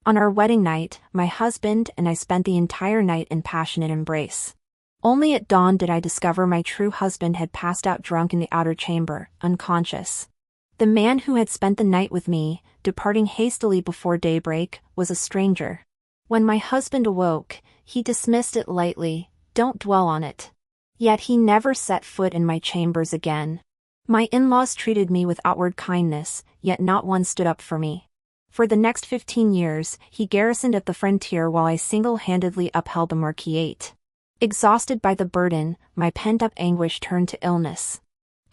On our wedding night, my husband and I spent the entire night in passionate embrace. Only at dawn did I discover my true husband had passed out drunk in the outer chamber, unconscious. The man who had spent the night with me, departing hastily before daybreak, was a stranger. When my husband awoke, he dismissed it lightly, "Don't dwell on it." Yet he never set foot in my chambers again. My in-laws treated me with outward kindness, yet not one stood up for me. For the next 15 years, he garrisoned at the frontier while I single-handedly upheld the marquisate. Exhausted by the burden, my pent-up anguish turned to illness.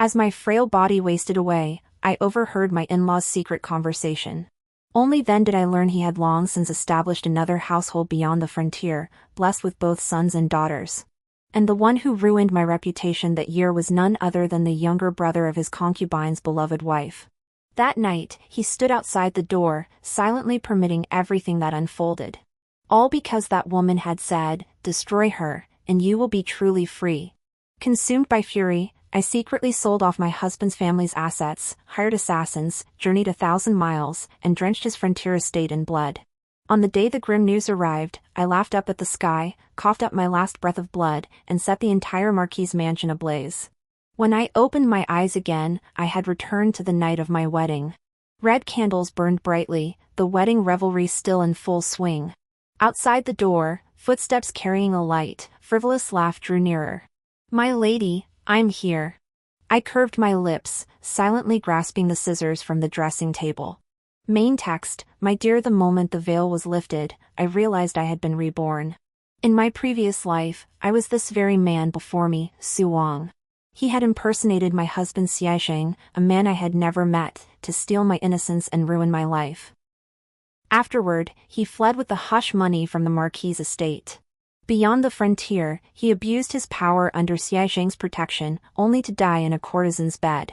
As my frail body wasted away, I overheard my in-laws' secret conversation. Only then did I learn he had long since established another household beyond the frontier, blessed with both sons and daughters. And the one who ruined my reputation that year was none other than the younger brother of his concubine's beloved wife. That night, he stood outside the door, silently permitting everything that unfolded. All because that woman had said, "Destroy her, and you will be truly free." Consumed by fury, I secretly sold off my husband's family's assets, hired assassins, journeyed 1,000 miles, and drenched his frontier estate in blood. On the day the grim news arrived, I laughed up at the sky, coughed up my last breath of blood, and set the entire Marquis's mansion ablaze. When I opened my eyes again, I had returned to the night of my wedding. Red candles burned brightly, the wedding revelry still in full swing. Outside the door, footsteps carrying a light, frivolous laugh drew nearer. "My lady, I'm here." I curved my lips, silently grasping the scissors from the dressing table. Main text, "My dear." The moment the veil was lifted, I realized I had been reborn. In my previous life, I was this very man before me, Su Wang. He had impersonated my husband Xiaisheng, a man I had never met, to steal my innocence and ruin my life. Afterward, he fled with the hush money from the Marquis's estate. Beyond the frontier, he abused his power under Xiaisheng's protection, only to die in a courtesan's bed.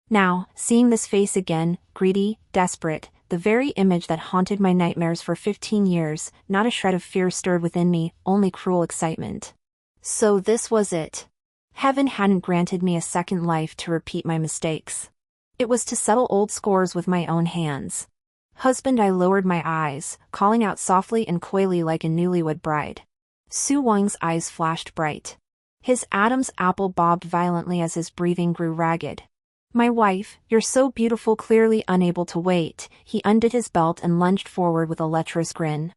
Now, seeing this face again, greedy, desperate, the very image that haunted my nightmares for 15 years, not a shred of fear stirred within me, only cruel excitement. So this was it. Heaven hadn't granted me a second life to repeat my mistakes. It was to settle old scores with my own hands. "Husband," I lowered my eyes, calling out softly and coyly like a newlywed bride. Su Wang's eyes flashed bright. His Adam's apple bobbed violently as his breathing grew ragged. "My wife, you're so beautiful." Clearly unable to wait, he undid his belt and lunged forward with a lecherous grin.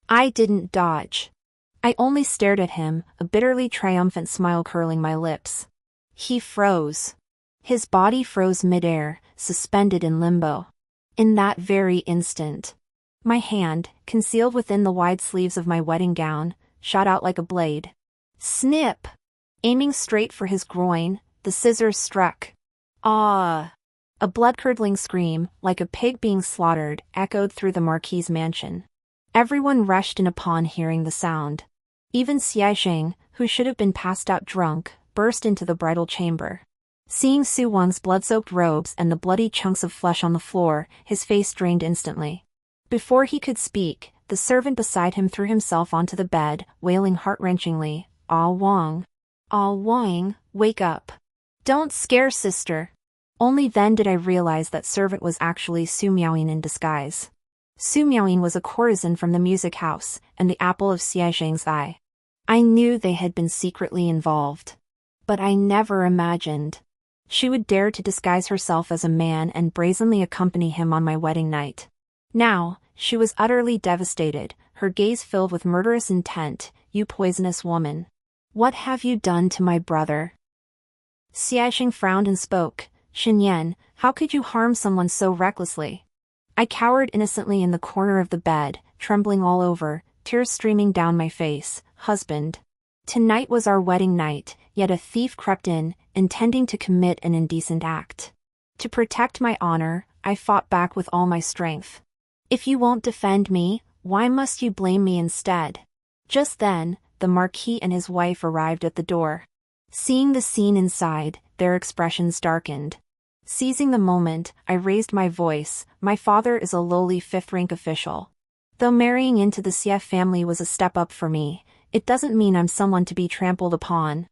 I didn't dodge. I only stared at him, a bitterly triumphant smile curling my lips. He froze. His body froze midair, suspended in limbo. In that very instant, my hand, concealed within the wide sleeves of my wedding gown, shot out like a blade. Snip! Aiming straight for his groin, the scissors struck. Ah! A blood-curdling scream, like a pig being slaughtered, echoed through the Marquis's mansion. Everyone rushed in upon hearing the sound. Even Xiaisheng, who should have been passed out drunk, burst into the bridal chamber. Seeing Su Wang's blood-soaked robes and the bloody chunks of flesh on the floor, his face drained instantly. Before he could speak, the servant beside him threw himself onto the bed, wailing heart-wrenchingly, "Ah Wang! Ah Wang, wake up! Don't scare sister!" Only then did I realize that servant was actually Su Miaoyin in disguise. Su Miaoyin was a courtesan from the music house, and the apple of Xiaisheng's eye. I knew they had been secretly involved. But I never imagined she would dare to disguise herself as a man and brazenly accompany him on my wedding night. Now, she was utterly devastated, her gaze filled with murderous intent. "You poisonous woman! What have you done to my brother?" Xiaisheng frowned and spoke. "Xinyan, how could you harm someone so recklessly?" I cowered innocently in the corner of the bed, trembling all over, tears streaming down my face. "Husband. Tonight was our wedding night, yet a thief crept in, intending to commit an indecent act. To protect my honor, I fought back with all my strength. If you won't defend me, why must you blame me instead?" Just then, the Marquis and his wife arrived at the door. Seeing the scene inside, their expressions darkened. Seizing the moment, I raised my voice. "My father is a lowly fifth-rank official. Though marrying into the Xie family was a step up for me, it doesn't mean I'm someone to be trampled upon.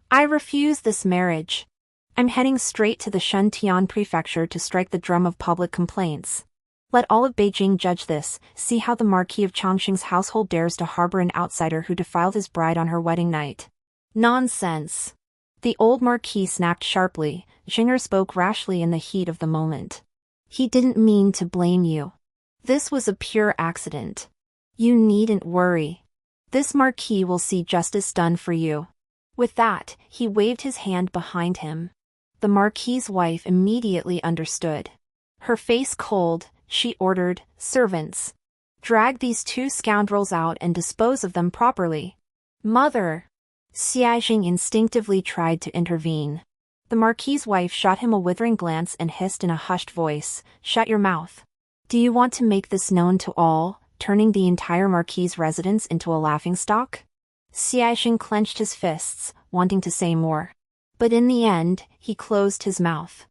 I refuse this marriage. I'm heading straight to the Shuntian prefecture to strike the drum of public complaints." Let all of Beijing judge this. See how the Marquis of Chongqing's household dares to harbor an outsider who defiled his bride on her wedding night. Nonsense. The old Marquis snapped sharply. Xing'er spoke rashly in the heat of the moment. He didn't mean to blame you. This was a pure accident. You needn't worry. This Marquis will see justice done for you. With that, he waved his hand behind him. The Marquis's wife immediately understood. Her face cold, she ordered, "Servants, drag these two scoundrels out and dispose of them properly." "Mother!" Xiaxing instinctively tried to intervene. The Marquis's wife shot him a withering glance and hissed in a hushed voice, "Shut your mouth. Do you want to make this known to all, turning the entire Marquis's residence into a laughingstock?" Xiaxing clenched his fists, wanting to say more. But in the end, he closed his mouth.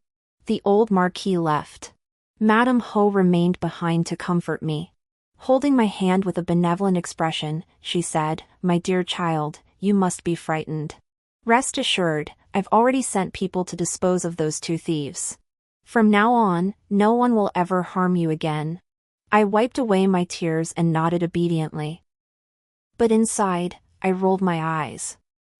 The old Marquis left. Madame Ho remained behind to comfort me. Holding my hand with a benevolent expression, she said, "My dear child, you must be frightened. Rest assured, I've already sent people to dispose of those two thieves. From now on, no one will ever harm you again." I wiped away my tears and nodded obediently. But inside, I rolled my eyes.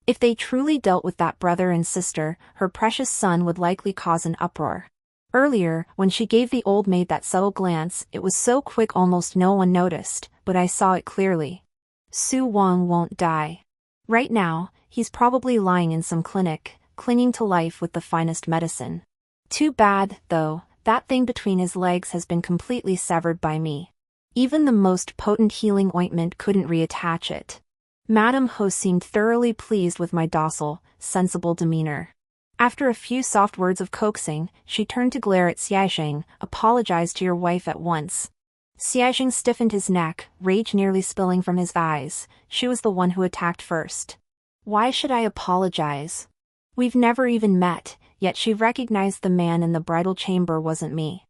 If they truly dealt with that brother and sister, her precious son would likely cause an uproar. Earlier, when she gave the old maid that subtle glance, it was so quick almost no one noticed, but I saw it clearly. Su Wang won't die. Right now, he's probably lying in some clinic, clinging to life with the finest medicine. Too bad, though, that thing between his legs has been completely severed by me. Even the most potent healing ointment couldn't reattach it. Madame Ho seemed thoroughly pleased with my docile, sensible demeanor. After a few soft words of coaxing, she turned to glare at Xiaxing. "Apologize to your wife at once." Xiaxing stiffened his neck, rage nearly spilling from his eyes. She was the one who attacked first. "Why should I apologize? We've never even met," yet she recognized the man in the bridal chamber wasn't me.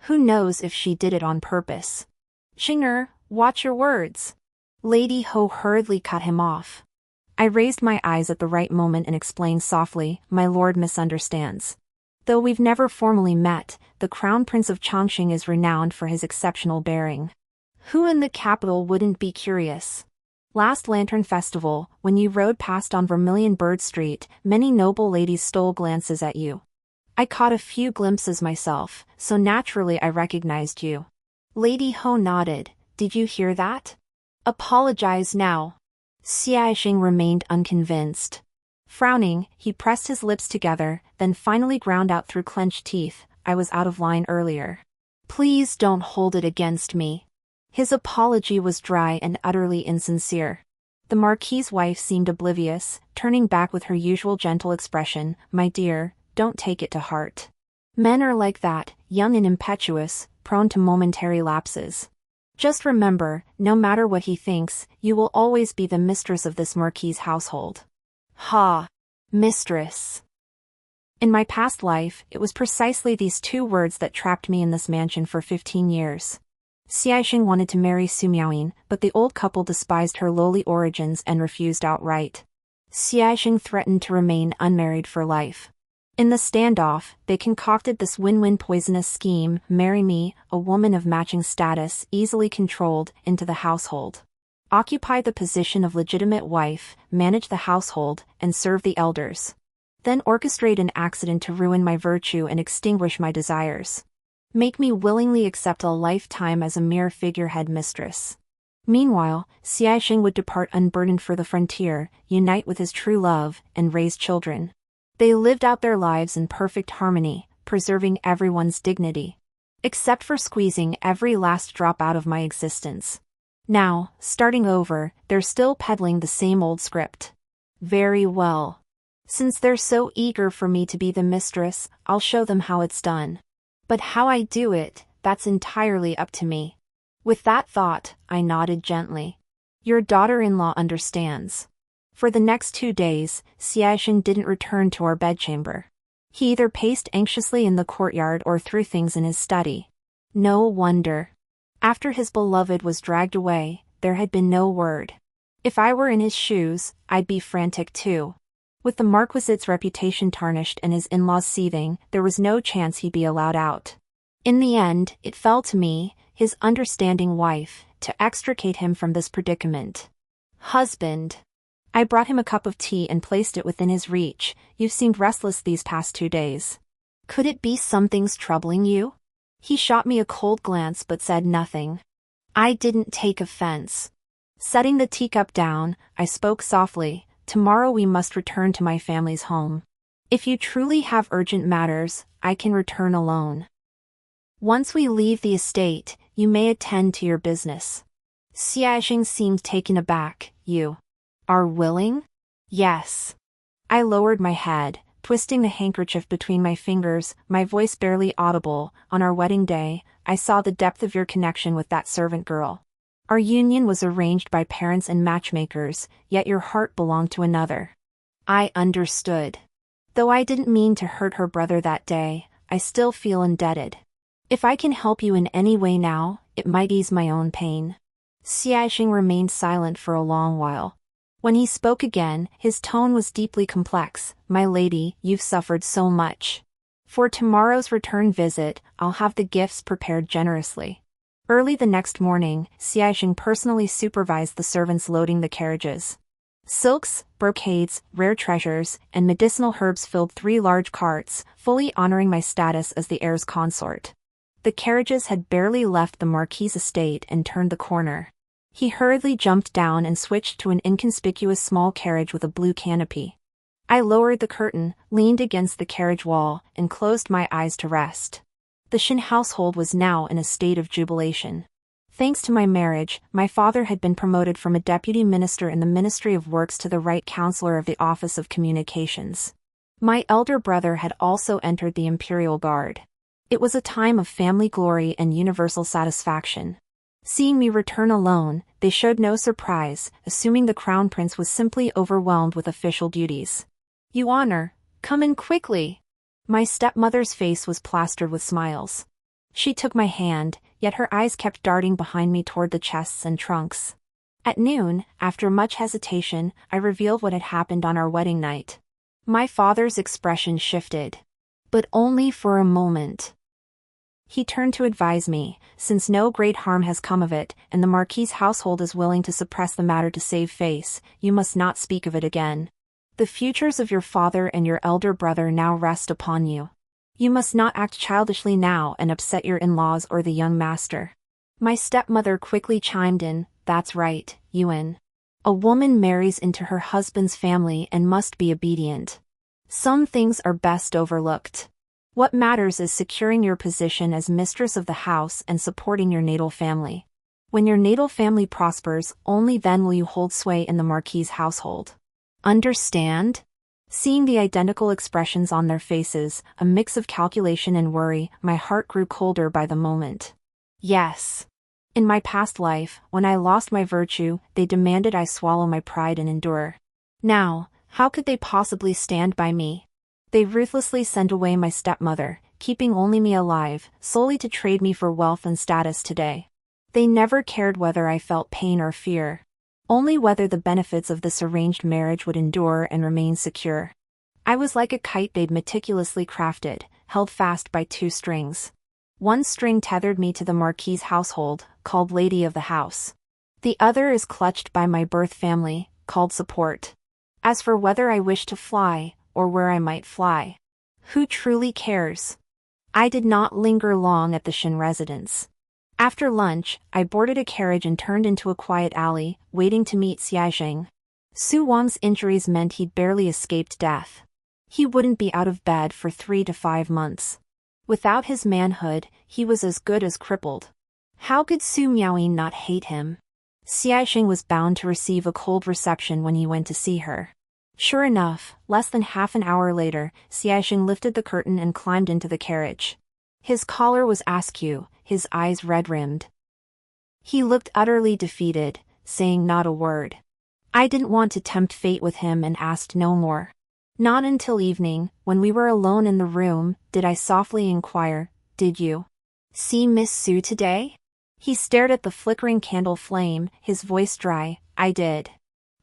Who knows if she did it on purpose? "Xing'er, watch your words." Lady Ho hurriedly cut him off. I raised my eyes at the right moment and explained softly, "My lord misunderstands. Though we've never formally met, the Crown Prince of Chongqing is renowned for his exceptional bearing. Who in the capital wouldn't be curious? Last Lantern Festival, when you rode past on Vermilion Bird Street, many noble ladies stole glances at you. I caught a few glimpses myself, so naturally I recognized you." Lady Ho nodded. "Did you hear that? Apologize now." Xiaxing remained unconvinced. Frowning, he pressed his lips together, then finally ground out through clenched teeth, "I was out of line earlier. Please don't hold it against me." His apology was dry and utterly insincere. The Marquis's wife seemed oblivious, turning back with her usual gentle expression, "My dear, don't take it to heart. Men are like that, young and impetuous, prone to momentary lapses. Just remember, no matter what he thinks, you will always be the mistress of this Marquis's household." Ha! Mistress. In my past life, it was precisely these two words that trapped me in this mansion for 15 years. Xiaxing wanted to marry Su Miaoyin, but the old couple despised her lowly origins and refused outright. Xiaxing threatened to remain unmarried for life. In the standoff, they concocted this win-win poisonous scheme: marry me, a woman of matching status, easily controlled, into the household. Occupy the position of legitimate wife, manage the household, and serve the elders. Then orchestrate an accident to ruin my virtue and extinguish my desires. Make me willingly accept a lifetime as a mere figurehead mistress. Meanwhile, Xiaxing would depart unburdened for the frontier, unite with his true love, and raise children. They lived out their lives in perfect harmony, preserving everyone's dignity. Except for squeezing every last drop out of my existence. Now, starting over, they're still peddling the same old script. Very well. Since they're so eager for me to be the mistress, I'll show them how it's done. But how I do it, that's entirely up to me. With that thought, I nodded gently. Your daughter-in-law understands. For the next 2 days, Xiaxing didn't return to our bedchamber. He either paced anxiously in the courtyard or threw things in his study. No wonder. After his beloved was dragged away, there had been no word. If I were in his shoes, I'd be frantic too. With the marquisate's reputation tarnished and his in-laws seething, there was no chance he'd be allowed out. In the end, it fell to me, his understanding wife, to extricate him from this predicament. Husband. I brought him a cup of tea and placed it within his reach. You've seemed restless these past 2 days. Could it be something's troubling you? He shot me a cold glance but said nothing. I didn't take offense. Setting the teacup down, I spoke softly. Tomorrow we must return to my family's home. If you truly have urgent matters, I can return alone. Once we leave the estate, you may attend to your business. Xiaxing seemed taken aback. You are willing? Yes. I lowered my head, twisting the handkerchief between my fingers, my voice barely audible. On our wedding day, I saw the depth of your connection with that servant girl. Our union was arranged by parents and matchmakers, yet your heart belonged to another. I understood. Though I didn't mean to hurt her brother that day, I still feel indebted. If I can help you in any way now, it might ease my own pain. Xiaxing remained silent for a long while. When he spoke again, his tone was deeply complex. My lady, you've suffered so much. For tomorrow's return visit, I'll have the gifts prepared generously. Early the next morning, Xiaxing personally supervised the servants loading the carriages. Silks, brocades, rare treasures, and medicinal herbs filled 3 large carts, fully honoring my status as the heir's consort. The carriages had barely left the Marquis's estate and turned the corner. He hurriedly jumped down and switched to an inconspicuous small carriage with a blue canopy. I lowered the curtain, leaned against the carriage wall, and closed my eyes to rest. The Shin household was now in a state of jubilation. Thanks to my marriage, my father had been promoted from a deputy minister in the Ministry of Works to the right counselor of the Office of Communications. My elder brother had also entered the Imperial Guard. It was a time of family glory and universal satisfaction. Seeing me return alone, they showed no surprise, assuming the crown prince was simply overwhelmed with official duties. "You honor, come in quickly." My stepmother's face was plastered with smiles. She took my hand, yet her eyes kept darting behind me toward the chests and trunks. At noon, after much hesitation, I revealed what had happened on our wedding night. My father's expression shifted. But only for a moment. He turned to advise me, since no great harm has come of it, and the Marquis's household is willing to suppress the matter to save face, you must not speak of it again. The futures of your father and your elder brother now rest upon you. You must not act childishly now and upset your in-laws or the young master. My stepmother quickly chimed in, "That's right, Yuan. A woman marries into her husband's family and must be obedient. Some things are best overlooked. What matters is securing your position as mistress of the house and supporting your natal family. When your natal family prospers, only then will you hold sway in the Marquis's household. Understand?" Seeing the identical expressions on their faces, a mix of calculation and worry, my heart grew colder by the moment. Yes. In my past life, when I lost my virtue, they demanded I swallow my pride and endure. Now, how could they possibly stand by me? They ruthlessly sent away my stepmother, keeping only me alive, solely to trade me for wealth and status today. They never cared whether I felt pain or fear. Only whether the benefits of this arranged marriage would endure and remain secure. I was like a kite they'd meticulously crafted, held fast by 2 strings. One string tethered me to the Marquis's household, called Lady of the House. The other is clutched by my birth family, called support. As for whether I wish to fly, or where I might fly, who truly cares? I did not linger long at the Shin residence. After lunch, I boarded a carriage and turned into a quiet alley, waiting to meet Xiaxing. Su Wang's injuries meant he'd barely escaped death. He wouldn't be out of bed for 3 to 5 months. Without his manhood, he was as good as crippled. How could Su Miaoyin not hate him? Xiaxing was bound to receive a cold reception when he went to see her. Sure enough, less than half an hour later, Xiaxing lifted the curtain and climbed into the carriage. His collar was askew, his eyes red-rimmed. He looked utterly defeated, saying not a word. I didn't want to tempt fate with him and asked no more. Not until evening, when we were alone in the room, did I softly inquire, "Did you see Miss Su today?" He stared at the flickering candle flame, his voice dry. "I did.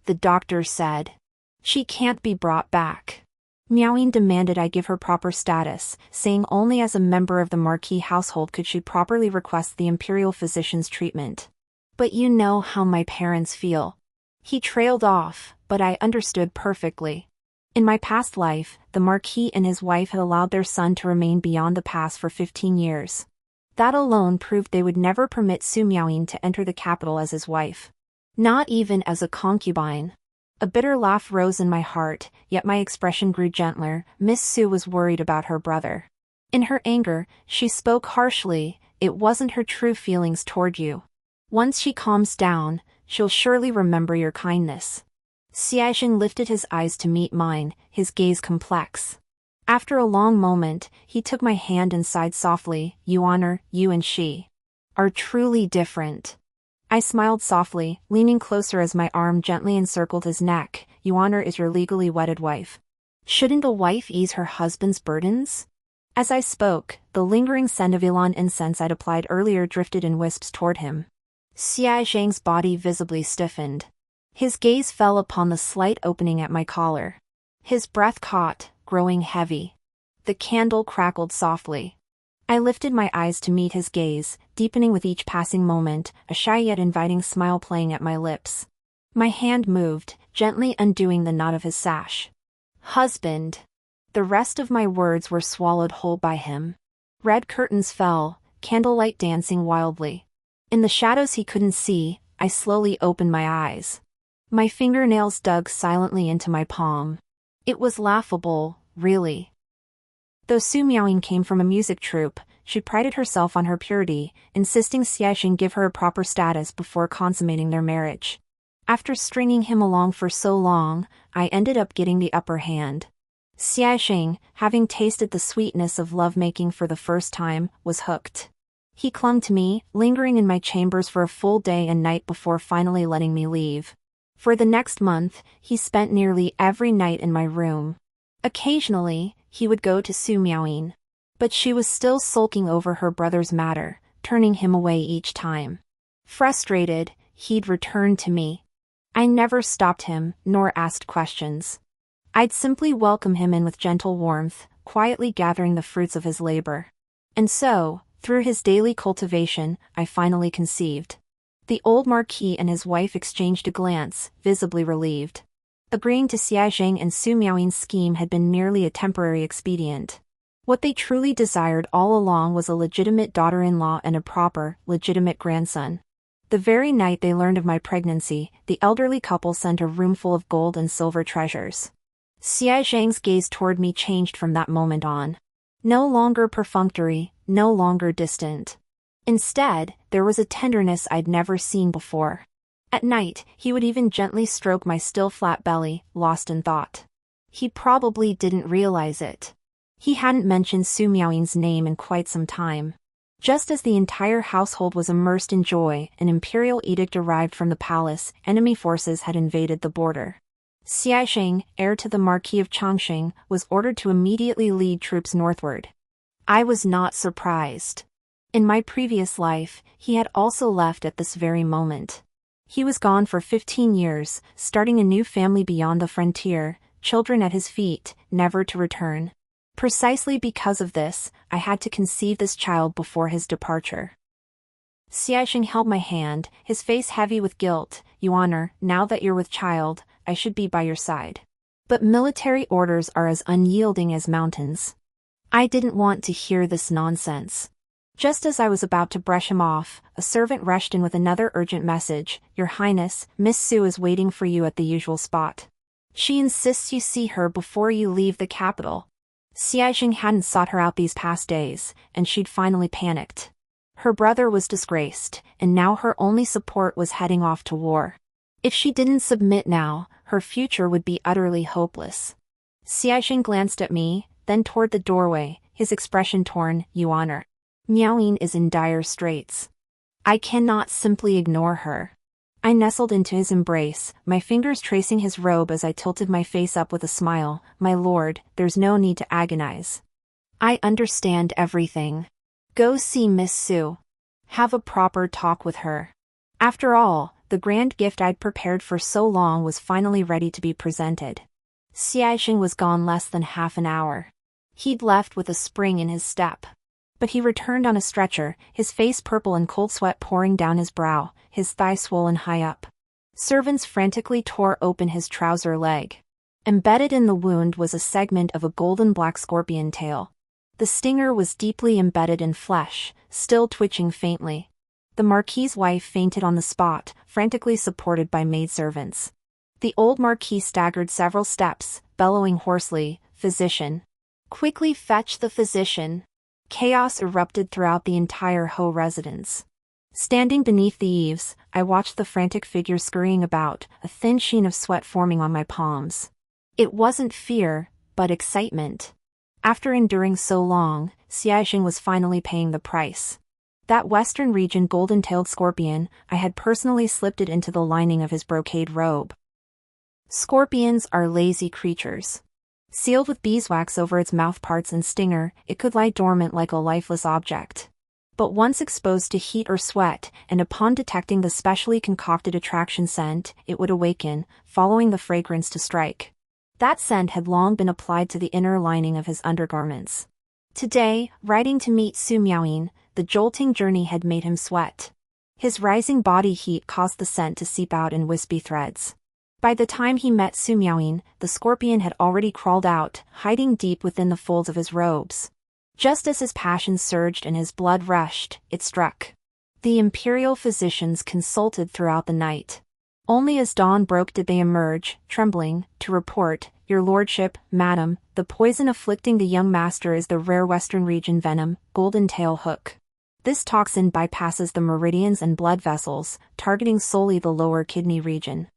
The doctor said she can't be brought back." Miaoying demanded I give her proper status, saying only as a member of the Marquis household could she properly request the imperial physician's treatment. But you know how my parents feel. He trailed off, but I understood perfectly. In my past life, the Marquis and his wife had allowed their son to remain beyond the pass for 15 years. That alone proved they would never permit Su Miaoying to enter the capital as his wife. Not even as a concubine. A bitter laugh rose in my heart, yet my expression grew gentler. Miss Su was worried about her brother. In her anger, she spoke harshly. It wasn't her true feelings toward you. Once she calms down, she'll surely remember your kindness. Xiaxing lifted his eyes to meet mine, his gaze complex. After a long moment, he took my hand and sighed softly. You honor, you and she are truly different. I smiled softly, leaning closer as my arm gently encircled his neck. Yuan'er is your legally wedded wife. Shouldn't a wife ease her husband's burdens? As I spoke, the lingering scent of Ilan incense I'd applied earlier drifted in wisps toward him. Xia Zhang's body visibly stiffened. His gaze fell upon the slight opening at my collar. His breath caught, growing heavy. The candle crackled softly. I lifted my eyes to meet his gaze, deepening with each passing moment, a shy yet inviting smile playing at my lips. My hand moved, gently undoing the knot of his sash. Husband. The rest of my words were swallowed whole by him. Red curtains fell, candlelight dancing wildly. In the shadows he couldn't see, I slowly opened my eyes. My fingernails dug silently into my palm. It was laughable, really. Though Su Miaoying came from a music troupe, she prided herself on her purity, insisting Xiaxing give her a proper status before consummating their marriage. After stringing him along for so long, I ended up getting the upper hand. Xiaxing, having tasted the sweetness of lovemaking for the first time, was hooked. He clung to me, lingering in my chambers for a full day and night before finally letting me leave. For the next month, he spent nearly every night in my room. Occasionally, he would go to Su Miaoying. But she was still sulking over her brother's matter, turning him away each time. Frustrated, he'd return to me. I never stopped him, nor asked questions. I'd simply welcome him in with gentle warmth, quietly gathering the fruits of his labor. And so, through his daily cultivation, I finally conceived. The old Marquis and his wife exchanged a glance, visibly relieved. Agreeing to Xiaxing and Su Miaoying's scheme had been merely a temporary expedient. What they truly desired all along was a legitimate daughter-in-law and a proper, legitimate grandson. The very night they learned of my pregnancy, the elderly couple sent a roomful of gold and silver treasures. Xiaxing's gaze toward me changed from that moment on. No longer perfunctory, no longer distant. Instead, there was a tenderness I'd never seen before. At night, he would even gently stroke my still flat belly, lost in thought. He probably didn't realize it. He hadn't mentioned Su Miaoying's name in quite some time. Just as the entire household was immersed in joy, an imperial edict arrived from the palace. Enemy forces had invaded the border. Xiaxing, heir to the Marquis of Changxing, was ordered to immediately lead troops northward. I was not surprised. In my previous life, he had also left at this very moment. He was gone for 15 years, starting a new family beyond the frontier, children at his feet, never to return. Precisely because of this, I had to conceive this child before his departure. Xiaxing held my hand, his face heavy with guilt. Yuan'er, now that you're with child, I should be by your side. But military orders are as unyielding as mountains. I didn't want to hear this nonsense. Just as I was about to brush him off, a servant rushed in with another urgent message. Your Highness, Miss Su is waiting for you at the usual spot. She insists you see her before you leave the capital. Xiaxing hadn't sought her out these past days, and she'd finally panicked. Her brother was disgraced, and now her only support was heading off to war. If she didn't submit now, her future would be utterly hopeless. Xiaxing glanced at me, then toward the doorway, his expression torn. Yuan'er. Miaoying is in dire straits. I cannot simply ignore her. I nestled into his embrace, my fingers tracing his robe as I tilted my face up with a smile. My lord, there's no need to agonize. I understand everything. Go see Miss Su. Have a proper talk with her. After all, the grand gift I'd prepared for so long was finally ready to be presented. Xiaixing was gone less than half an hour. He'd left with a spring in his step. But he returned on a stretcher, his face purple and cold sweat pouring down his brow, his thigh swollen high up. Servants frantically tore open his trouser leg. Embedded in the wound was a segment of a golden-black scorpion tail. The stinger was deeply embedded in flesh, still twitching faintly. The Marquis's wife fainted on the spot, frantically supported by maidservants. The old Marquis staggered several steps, bellowing hoarsely, "Physician! Quickly fetch the physician!" Chaos erupted throughout the entire Ho residence. Standing beneath the eaves, I watched the frantic figure scurrying about, a thin sheen of sweat forming on my palms. It wasn't fear, but excitement. After enduring so long, Xiaixing was finally paying the price. That Western region golden-tailed scorpion, I had personally slipped it into the lining of his brocade robe. Scorpions are lazy creatures. Sealed with beeswax over its mouthparts and stinger, it could lie dormant like a lifeless object. But once exposed to heat or sweat, and upon detecting the specially concocted attraction scent, it would awaken, following the fragrance to strike. That scent had long been applied to the inner lining of his undergarments. Today, riding to meet Su Miaoyin, the jolting journey had made him sweat. His rising body heat caused the scent to seep out in wispy threads. By the time he met Su Miaoyin, the scorpion had already crawled out, hiding deep within the folds of his robes. Just as his passion surged and his blood rushed, it struck. The imperial physicians consulted throughout the night. Only as dawn broke did they emerge, trembling, to report, "Your lordship, madam, the poison afflicting the young master is the rare Western region venom, golden tail hook. This toxin bypasses the meridians and blood vessels, targeting solely the lower kidney region.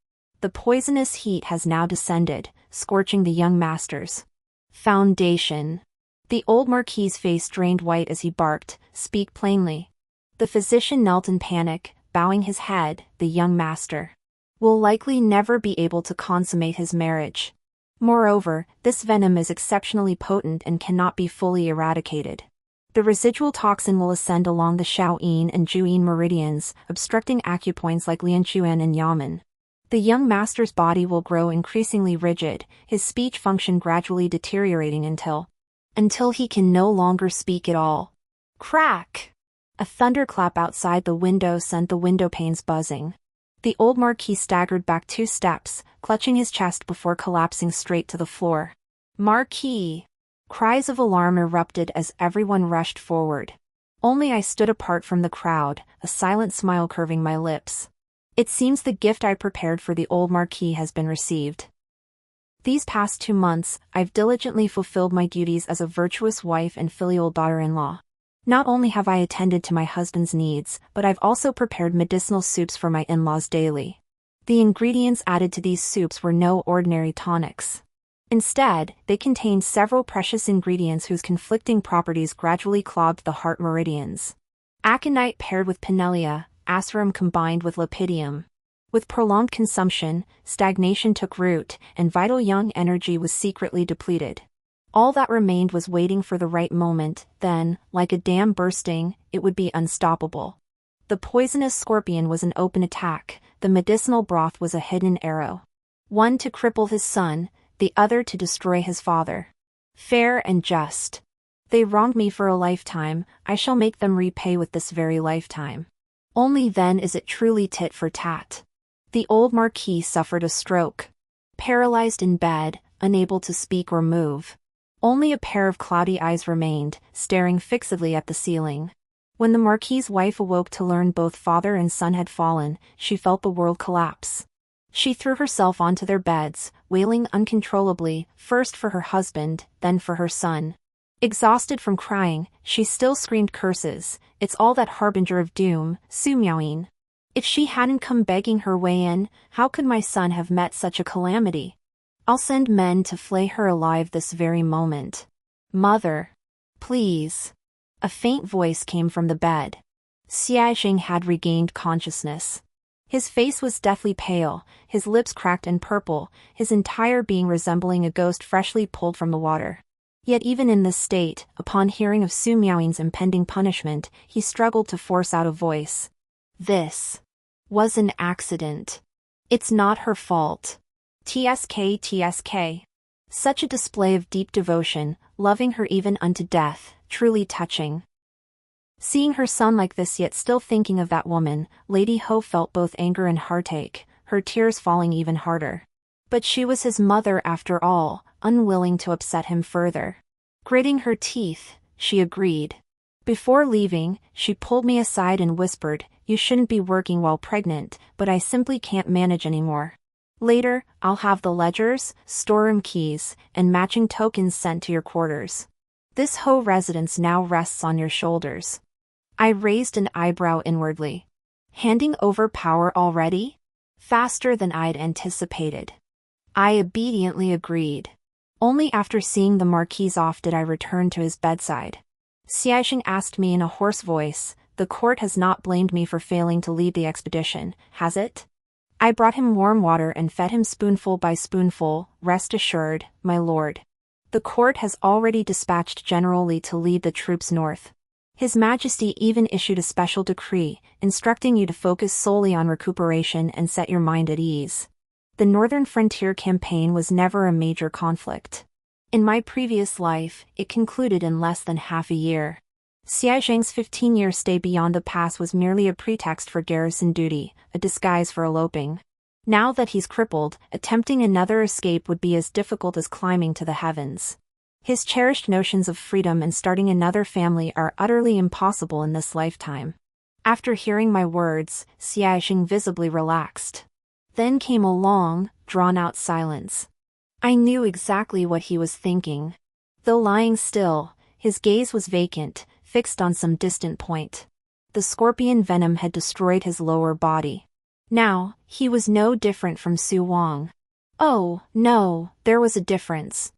The poisonous heat has now descended, scorching the young master's foundation." The old Marquis's face drained white as he barked, "Speak plainly." The physician knelt in panic, bowing his head. "The young master will likely never be able to consummate his marriage. Moreover, this venom is exceptionally potent and cannot be fully eradicated. The residual toxin will ascend along the Shaoyin and Juyin meridians, obstructing acupoints like Lianchuan and Yamen. The young master's body will grow increasingly rigid, his speech function gradually deteriorating until he can no longer speak at all." Crack! A thunderclap outside the window sent the window panes buzzing. The old Marquis staggered back 2 steps, clutching his chest before collapsing straight to the floor. "Marquis!" Cries of alarm erupted as everyone rushed forward. Only I stood apart from the crowd, a silent smile curving my lips. It seems the gift I prepared for the old Marquis has been received. These past 2 months, I've diligently fulfilled my duties as a virtuous wife and filial daughter-in-law. Not only have I attended to my husband's needs, but I've also prepared medicinal soups for my in-laws daily. The ingredients added to these soups were no ordinary tonics. Instead, they contained several precious ingredients whose conflicting properties gradually clogged the heart meridians. Aconite paired with pinelia, asarum combined with lepidium. With prolonged consumption, stagnation took root, and vital young energy was secretly depleted. All that remained was waiting for the right moment, then, like a dam bursting, it would be unstoppable. The poisonous scorpion was an open attack, the medicinal broth was a hidden arrow. One to cripple his son, the other to destroy his father. Fair and just. They wronged me for a lifetime, I shall make them repay with this very lifetime. Only then is it truly tit for tat. The old Marquis suffered a stroke. Paralyzed in bed, unable to speak or move. Only a pair of cloudy eyes remained, staring fixedly at the ceiling. When the Marquis's wife awoke to learn both father and son had fallen, she felt the world collapse. She threw herself onto their beds, wailing uncontrollably, first for her husband, then for her son. Exhausted from crying, she still screamed curses. "It's all that harbinger of doom, Su Miaoyin. If she hadn't come begging her way in, how could my son have met such a calamity? I'll send men to flay her alive this very moment. Mother. Please." A faint voice came from the bed. Xiaixing had regained consciousness. His face was deathly pale, his lips cracked and purple, his entire being resembling a ghost freshly pulled from the water. Yet even in this state, upon hearing of Su Miaoyin's impending punishment, he struggled to force out a voice. "This was an accident. It's not her fault. TSK TSK. Such a display of deep devotion, loving her even unto death, truly touching. Seeing her son like this yet still thinking of that woman, Lady Ho felt both anger and heartache, her tears falling even harder. But she was his mother after all, unwilling to upset him further. Gritting her teeth, she agreed. Before leaving, she pulled me aside and whispered, "You shouldn't be working while pregnant, but I simply can't manage anymore. Later, I'll have the ledgers, storeroom keys, and matching tokens sent to your quarters. This Ho residence now rests on your shoulders." I raised an eyebrow inwardly. Handing over power already? Faster than I'd anticipated. I obediently agreed. Only after seeing the Marquis off did I return to his bedside. Xiaoxing asked me in a hoarse voice, "The court has not blamed me for failing to lead the expedition, has it?" I brought him warm water and fed him spoonful by spoonful. "Rest assured, my lord. The court has already dispatched General Li to lead the troops north. His Majesty even issued a special decree, instructing you to focus solely on recuperation and set your mind at ease. The Northern Frontier Campaign was never a major conflict. In my previous life, it concluded in less than half a year. Xiaoxing's 15-year stay beyond the pass was merely a pretext for garrison duty, a disguise for eloping. Now that he's crippled, attempting another escape would be as difficult as climbing to the heavens. His cherished notions of freedom and starting another family are utterly impossible in this lifetime. After hearing my words, Xiaoxing visibly relaxed. Then came a long, drawn-out silence. I knew exactly what he was thinking. Though lying still, his gaze was vacant, fixed on some distant point. The scorpion venom had destroyed his lower body. Now, he was no different from Su Wang. Oh, no, there was a difference.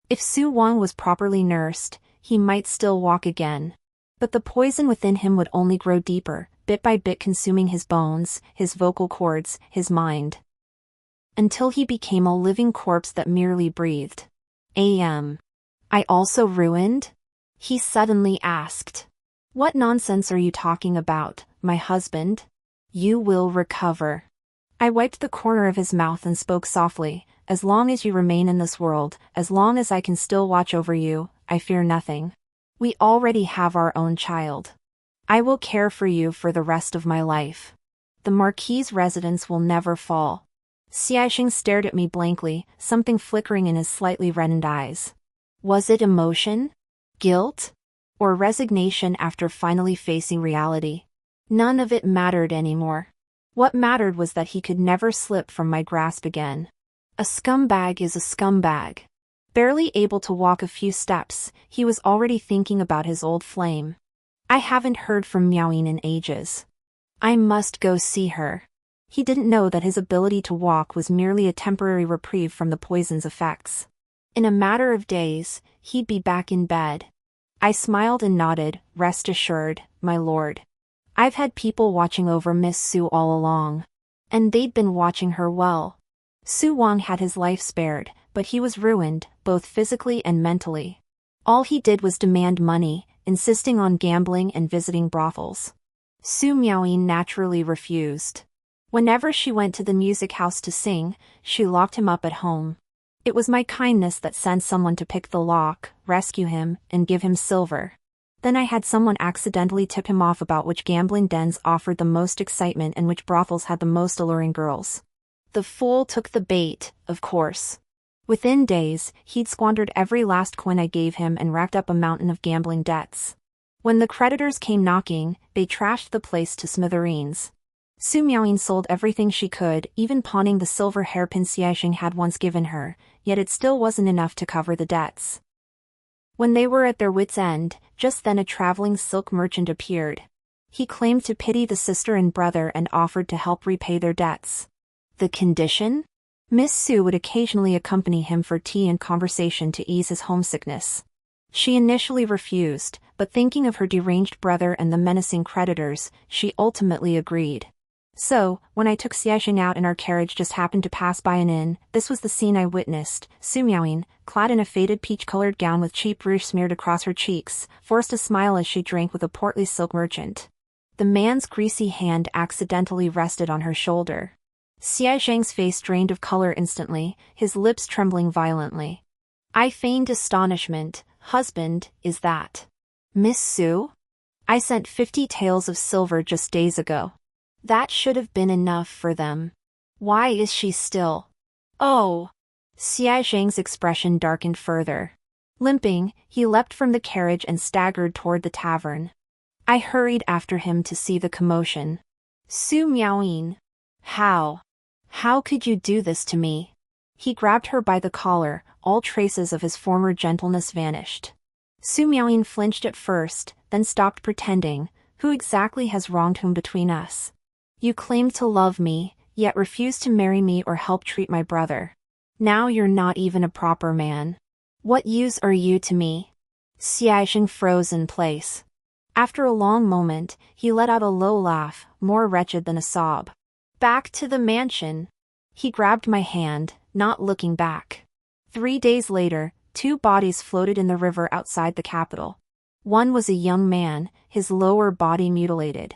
If Su Wang was properly nursed, he might still walk again. But the poison within him would only grow deeper, bit by bit consuming his bones, his vocal cords, his mind. Until he became a living corpse that merely breathed. I also ruined? He suddenly asked. What nonsense are you talking about, my husband? You will recover. I wiped the corner of his mouth and spoke softly. As long as you remain in this world, as long as I can still watch over you, I fear nothing. We already have our own child. I will care for you for the rest of my life. The Marquis's residence will never fall. Xiaoxing stared at me blankly, something flickering in his slightly reddened eyes. Was it emotion? Guilt? Or resignation after finally facing reality? None of it mattered anymore. What mattered was that he could never slip from my grasp again. A scumbag is a scumbag. Barely able to walk a few steps, he was already thinking about his old flame. I haven't heard from Miaoying in ages. I must go see her. He didn't know that his ability to walk was merely a temporary reprieve from the poison's effects. In a matter of days, he'd be back in bed. I smiled and nodded, "Rest assured, my lord. I've had people watching over Miss Su all along. And they'd been watching her well. Su Wang had his life spared, but he was ruined, both physically and mentally. All he did was demand money, insisting on gambling and visiting brothels. Su Miaoying naturally refused. Whenever she went to the music house to sing, she locked him up at home. It was my kindness that sent someone to pick the lock, rescue him, and give him silver. Then I had someone accidentally tip him off about which gambling dens offered the most excitement and which brothels had the most alluring girls. The fool took the bait, of course. Within days, he'd squandered every last coin I gave him and racked up a mountain of gambling debts. When the creditors came knocking, they trashed the place to smithereens. Su Miaoying sold everything she could, even pawning the silver hairpin Xiaoxing had once given her, yet it still wasn't enough to cover the debts. When they were at their wits' end, just then a traveling silk merchant appeared. He claimed to pity the sister and brother and offered to help repay their debts. The condition? Miss Su would occasionally accompany him for tea and conversation to ease his homesickness. She initially refused, but thinking of her deranged brother and the menacing creditors, she ultimately agreed. So, when I took Xiaoxing out and our carriage just happened to pass by an inn, this was the scene I witnessed. Su Miaoying, clad in a faded peach-colored gown with cheap rouge smeared across her cheeks, forced a smile as she drank with a portly silk merchant. The man's greasy hand accidentally rested on her shoulder. Xiaoxing's face drained of color instantly, his lips trembling violently. I feigned astonishment. Husband, is that Miss Sue? I sent 50 taels of silver just days ago. That should have been enough for them. Why is she still? Oh! Xia Zhang's expression darkened further. Limping, he leapt from the carriage and staggered toward the tavern. I hurried after him to see the commotion. Su Miaoyin. How? How could you do this to me? He grabbed her by the collar, all traces of his former gentleness vanished. Su Miaoyin flinched at first, then stopped pretending. Who exactly has wronged whom between us? You claimed to love me, yet refused to marry me or help treat my brother. Now you're not even a proper man. What use are you to me? Xiaixing froze in place. After a long moment, he let out a low laugh, more wretched than a sob. Back to the mansion. He grabbed my hand, not looking back. 3 days later, 2 bodies floated in the river outside the capital. One was a young man, his lower body mutilated.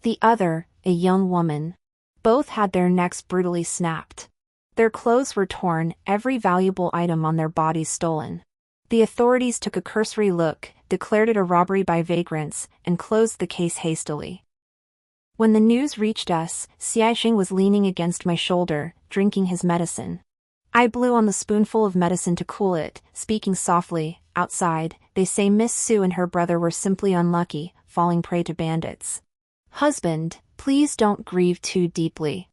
The other, a young woman. Both had their necks brutally snapped. Their clothes were torn, every valuable item on their bodies stolen. The authorities took a cursory look, declared it a robbery by vagrants, and closed the case hastily. When the news reached us, Xiaixing was leaning against my shoulder, drinking his medicine. I blew on the spoonful of medicine to cool it, speaking softly. Outside, they say Miss Sue and her brother were simply unlucky, falling prey to bandits. Husband, please don't grieve too deeply.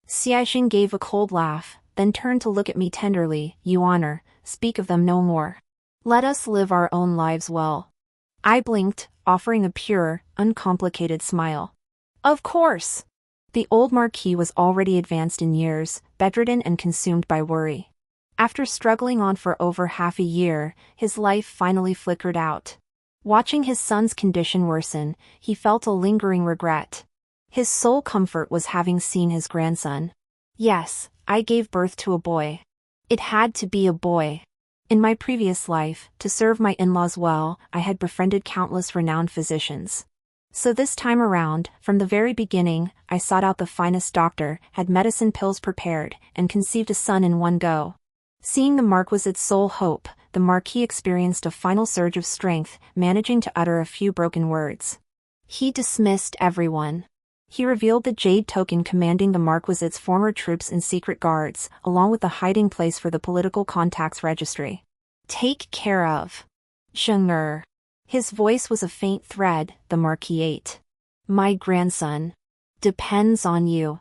Xiaixing gave a cold laugh, then turned to look at me tenderly. You honor, speak of them no more. Let us live our own lives well. I blinked, offering a pure, uncomplicated smile. Of course! The old Marquis was already advanced in years, bedridden and consumed by worry. After struggling on for over half a year, his life finally flickered out. Watching his son's condition worsen, he felt a lingering regret. His sole comfort was having seen his grandson. Yes, I gave birth to a boy. It had to be a boy. In my previous life, to serve my in-laws well, I had befriended countless renowned physicians. So this time around, from the very beginning, I sought out the finest doctor, had medicine pills prepared, and conceived a son in one go. Seeing the marquisate's sole hope, the Marquis experienced a final surge of strength, managing to utter a few broken words. He dismissed everyone. He revealed the jade token commanding the marquisate's former troops and secret guards, along with the hiding place for the political contacts registry. Take care of Zheng'er. His voice was a faint thread, the marquisate. My grandson depends on you.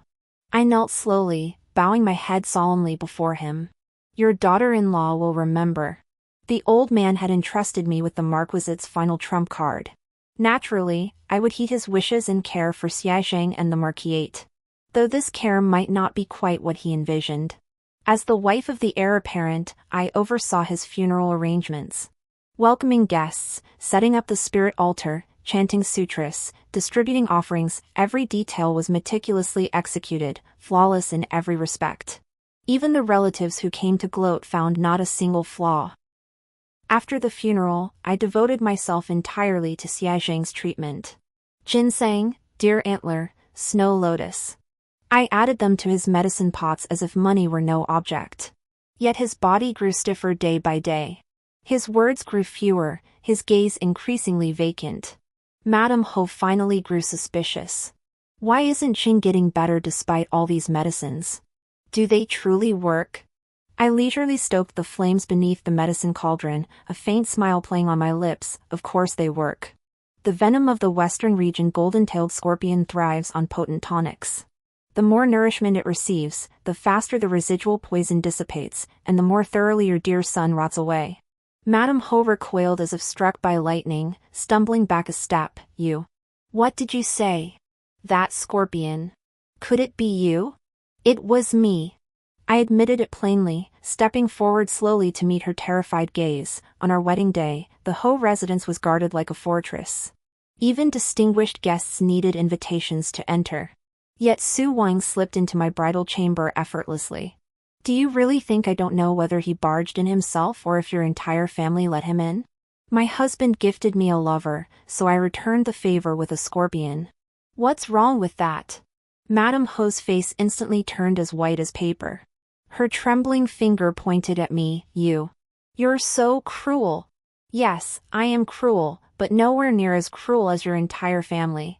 I knelt slowly, bowing my head solemnly before him. Your daughter-in-law will remember. The old man had entrusted me with the marquisate's final trump card. Naturally, I would heed his wishes and care for Xiaixing and the marquisate. Though this care might not be quite what he envisioned. As the wife of the heir apparent, I oversaw his funeral arrangements. Welcoming guests, setting up the spirit altar, chanting sutras, distributing offerings, every detail was meticulously executed, flawless in every respect. Even the relatives who came to gloat found not a single flaw. After the funeral, I devoted myself entirely to Xiaixing's treatment. Ginseng, deer antler, snow lotus. I added them to his medicine pots as if money were no object. Yet his body grew stiffer day by day. His words grew fewer, his gaze increasingly vacant. Madame Ho finally grew suspicious. Why isn't Qing getting better despite all these medicines? Do they truly work? I leisurely stoked the flames beneath the medicine cauldron, a faint smile playing on my lips. Of course they work. The venom of the western region golden-tailed scorpion thrives on potent tonics. The more nourishment it receives, the faster the residual poison dissipates, and the more thoroughly your dear son rots away. Madame Ho recoiled as if struck by lightning, stumbling back a step. You. What did you say? That scorpion. Could it be you? It was me. I admitted it plainly, stepping forward slowly to meet her terrified gaze. On our wedding day, the Ho residence was guarded like a fortress. Even distinguished guests needed invitations to enter. Yet Su Wang slipped into my bridal chamber effortlessly. Do you really think I don't know whether he barged in himself or if your entire family let him in? My husband gifted me a lover, so I returned the favor with a scorpion. What's wrong with that? Madame Ho's face instantly turned as white as paper. Her trembling finger pointed at me. You You're so cruel. Yes, I am cruel, but nowhere near as cruel as your entire family.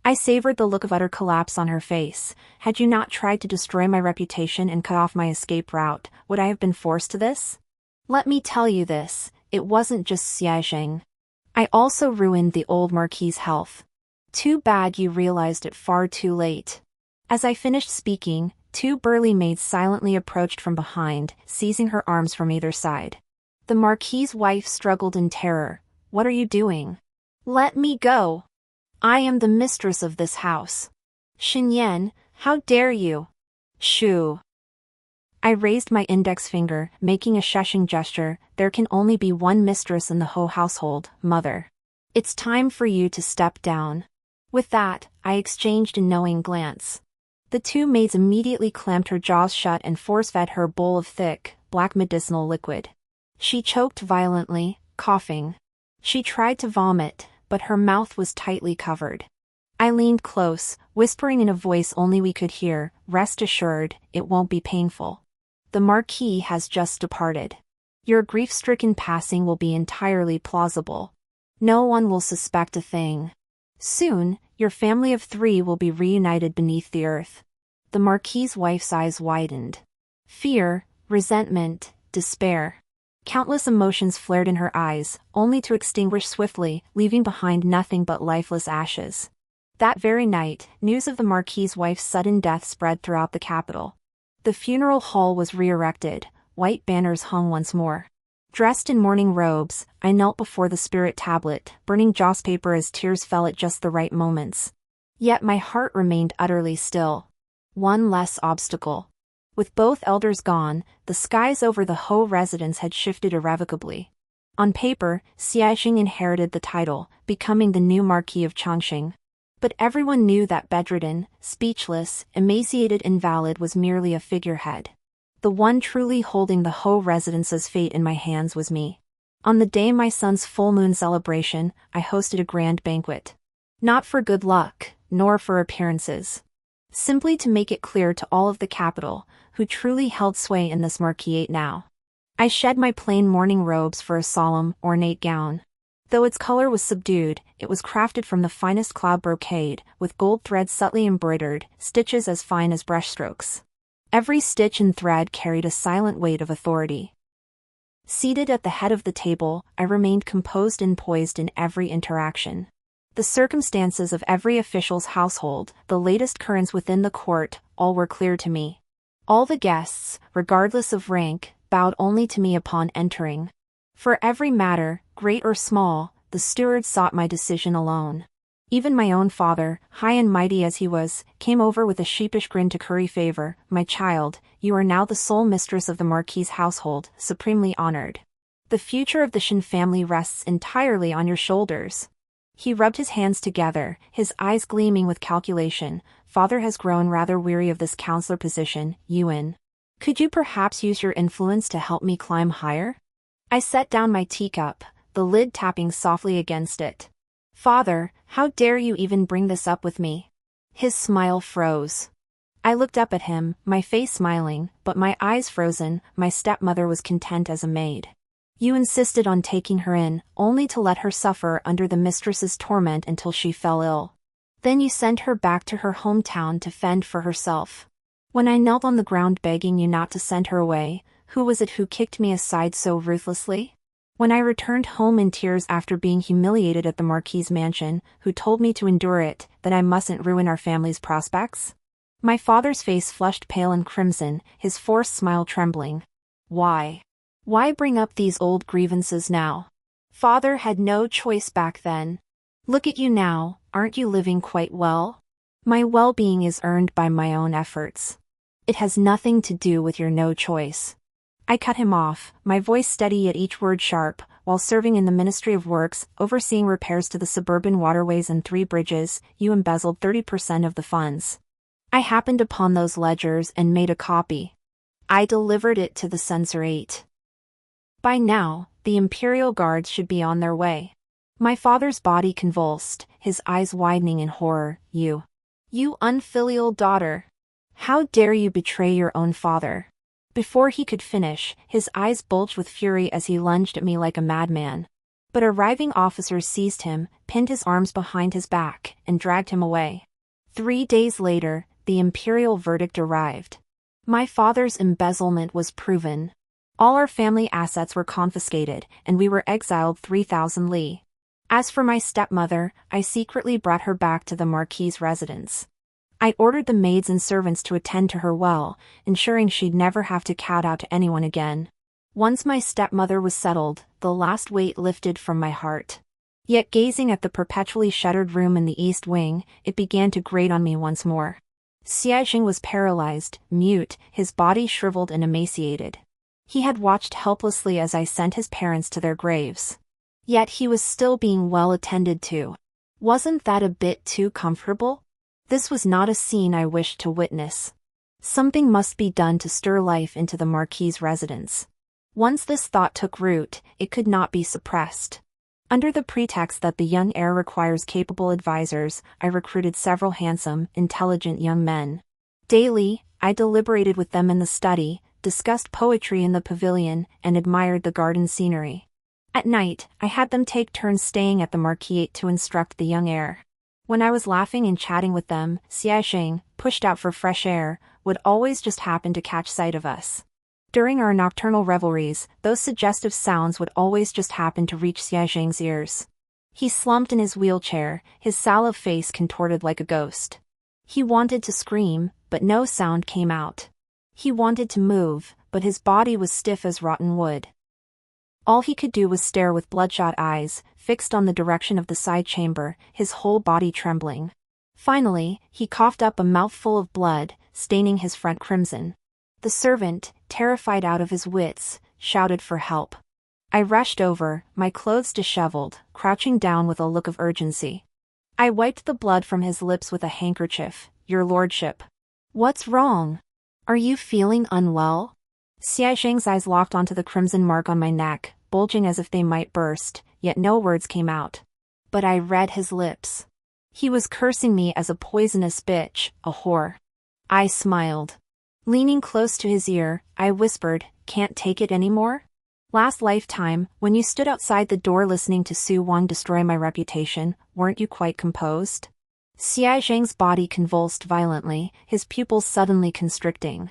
I savored the look of utter collapse on her face. Had you not tried to destroy my reputation and cut off my escape route, would I have been forced to this? Let me tell you this, it wasn't just Xiaoxing. I also ruined the old Marquis's health. Too bad you realized it far too late. As I finished speaking, two burly maids silently approached from behind, seizing her arms from either side. The Marquis's wife struggled in terror. What are you doing? Let me go. I am the mistress of this house. Xinyan, how dare you? Shoo. I raised my index finger, making a shushing gesture. There can only be one mistress in the whole household, mother. It's time for you to step down. With that, I exchanged a knowing glance. The two maids immediately clamped her jaws shut and force-fed her a bowl of thick, black medicinal liquid. She choked violently, coughing. She tried to vomit, but her mouth was tightly covered. I leaned close, whispering in a voice only we could hear, "Rest assured, it won't be painful. The Marquis has just departed. Your grief-stricken passing will be entirely plausible. No one will suspect a thing. Soon, your family of 3 will be reunited beneath the earth." The Marquis's wife's eyes widened. Fear, resentment, despair. Countless emotions flared in her eyes, only to extinguish swiftly, leaving behind nothing but lifeless ashes. That very night, news of the Marquis's wife's sudden death spread throughout the capital. The funeral hall was re-erected, white banners hung once more. Dressed in mourning robes, I knelt before the spirit tablet, burning joss paper as tears fell at just the right moments. Yet my heart remained utterly still. One less obstacle. With both elders gone, the skies over the Ho residence had shifted irrevocably. On paper, Xiaoxing inherited the title, becoming the new Marquis of Chongqing. But everyone knew that bedridden, speechless, emaciated invalid was merely a figurehead. The one truly holding the Ho residence's fate in my hands was me. On the day my son's full moon celebration, I hosted a grand banquet. Not for good luck, nor for appearances. Simply to make it clear to all of the capital, who truly held sway in this marquisate now. I shed my plain mourning robes for a solemn, ornate gown. Though its color was subdued, it was crafted from the finest cloud brocade, with gold thread subtly embroidered, stitches as fine as brushstrokes. Every stitch and thread carried a silent weight of authority. Seated at the head of the table, I remained composed and poised in every interaction. The circumstances of every official's household, the latest currents within the court, all were clear to me. All the guests, regardless of rank, bowed only to me upon entering. For every matter, great or small, the steward sought my decision alone. Even my own father, high and mighty as he was, came over with a sheepish grin to curry favor. "My child, you are now the sole mistress of the Marquis's household, supremely honored. The future of the Shin family rests entirely on your shoulders." He rubbed his hands together, his eyes gleaming with calculation. "Father has grown rather weary of this counselor position, Yuan. Could you perhaps use your influence to help me climb higher?" I set down my teacup, the lid tapping softly against it. "Father, how dare you even bring this up with me?" His smile froze. I looked up at him, my face smiling, but my eyes frozen. My stepmother was content as a maid. You insisted on taking her in, only to let her suffer under the mistress's torment until she fell ill. Then you sent her back to her hometown to fend for herself. When I knelt on the ground begging you not to send her away, who was it who kicked me aside so ruthlessly? When I returned home in tears after being humiliated at the Marquis's mansion, who told me to endure it, that I mustn't ruin our family's prospects? My father's face flushed pale and crimson, his forced smile trembling. Why? Why bring up these old grievances now? Father had no choice back then. Look at you now, aren't you living quite well? My well-being is earned by my own efforts. It has nothing to do with your no choice. I cut him off, my voice steady at each word sharp. While serving in the Ministry of Works, overseeing repairs to the suburban waterways and 3 bridges, you embezzled 30% of the funds. I happened upon those ledgers and made a copy. I delivered it to the censorate. By now, the Imperial Guards should be on their way. My father's body convulsed, his eyes widening in horror. You unfilial daughter. How dare you betray your own father? Before he could finish, his eyes bulged with fury as he lunged at me like a madman. But arriving officers seized him, pinned his arms behind his back, and dragged him away. 3 days later, the imperial verdict arrived. My father's embezzlement was proven. All our family assets were confiscated, and we were exiled 3,000 li. As for my stepmother, I secretly brought her back to the Marquis's residence. I ordered the maids and servants to attend to her well, ensuring she'd never have to kowtow to anyone again. Once my stepmother was settled, the last weight lifted from my heart. Yet gazing at the perpetually shuttered room in the east wing, it began to grate on me once more. Xiaojing was paralyzed, mute, his body shriveled and emaciated. He had watched helplessly as I sent his parents to their graves. Yet he was still being well attended to. Wasn't that a bit too comfortable? This was not a scene I wished to witness. Something must be done to stir life into the Marquis's residence. Once this thought took root, it could not be suppressed. Under the pretext that the young heir requires capable advisors, I recruited several handsome, intelligent young men. Daily, I deliberated with them in the study, discussed poetry in the pavilion, and admired the garden scenery. At night, I had them take turns staying at the marquisate to instruct the young heir. When I was laughing and chatting with them, Xiaojing, pushed out for fresh air, would always just happen to catch sight of us. During our nocturnal revelries, those suggestive sounds would always just happen to reach Xiaojing's ears. He slumped in his wheelchair, his sallow face contorted like a ghost. He wanted to scream, but no sound came out. He wanted to move, but his body was stiff as rotten wood. All he could do was stare with bloodshot eyes, fixed on the direction of the side chamber, his whole body trembling. Finally, he coughed up a mouthful of blood, staining his front crimson. The servant, terrified out of his wits, shouted for help. I rushed over, my clothes disheveled, crouching down with a look of urgency. I wiped the blood from his lips with a handkerchief. Your lordship. What's wrong? Are you feeling unwell? Xiaojing's eyes locked onto the crimson mark on my neck, bulging as if they might burst, yet no words came out. But I read his lips. He was cursing me as a poisonous bitch, a whore. I smiled. Leaning close to his ear, I whispered, "Can't take it anymore? Last lifetime, when you stood outside the door listening to Su Wang destroy my reputation, weren't you quite composed?" Xiaojing's body convulsed violently, his pupils suddenly constricting.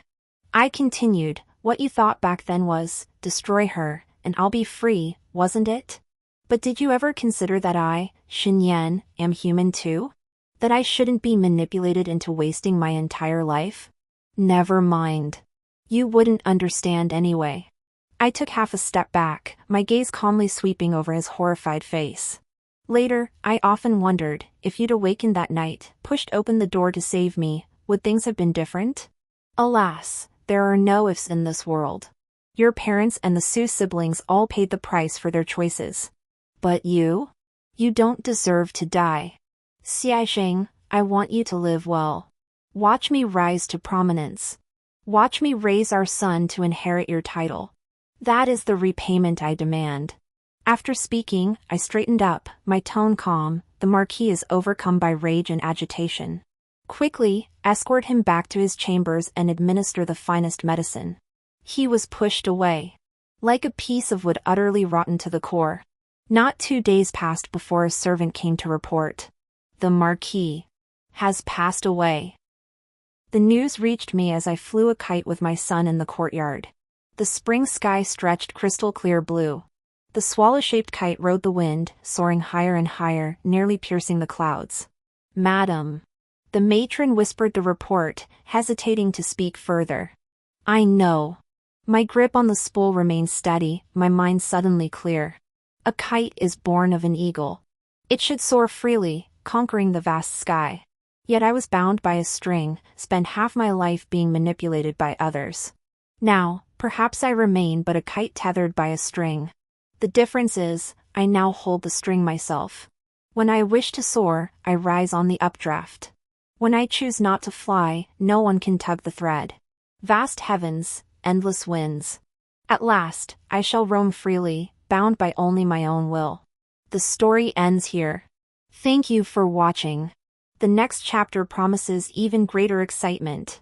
I continued, "What you thought back then was, destroy her, and I'll be free, wasn't it? But did you ever consider that I, Xin Yan, am human too? That I shouldn't be manipulated into wasting my entire life? Never mind. You wouldn't understand anyway." I took half a step back, my gaze calmly sweeping over his horrified face. Later, I often wondered, if you'd awakened that night, pushed open the door to save me, would things have been different? Alas, there are no ifs in this world. Your parents and the Su siblings all paid the price for their choices. But you? You don't deserve to die. Xiaojing, I want you to live well. Watch me rise to prominence. Watch me raise our son to inherit your title. That is the repayment I demand. After speaking, I straightened up, my tone calm. The Marquis is overcome by rage and agitation. Quickly, escort him back to his chambers and administer the finest medicine. He was pushed away. Like a piece of wood utterly rotten to the core. Not 2 days passed before a servant came to report. The Marquis has passed away. The news reached me as I flew a kite with my son in the courtyard. The spring sky stretched crystal clear blue. The swallow-shaped kite rode the wind, soaring higher and higher, nearly piercing the clouds. "Madam." The matron whispered the report, hesitating to speak further. I know. My grip on the spool remained steady, my mind suddenly clear. A kite is born of an eagle. It should soar freely, conquering the vast sky. Yet I was bound by a string, spent half my life being manipulated by others. Now, perhaps I remain but a kite tethered by a string. The difference is, I now hold the string myself. When I wish to soar, I rise on the updraft. When I choose not to fly, no one can tug the thread. Vast heavens, endless winds. At last, I shall roam freely, bound by only my own will. The story ends here. Thank you for watching. The next chapter promises even greater excitement.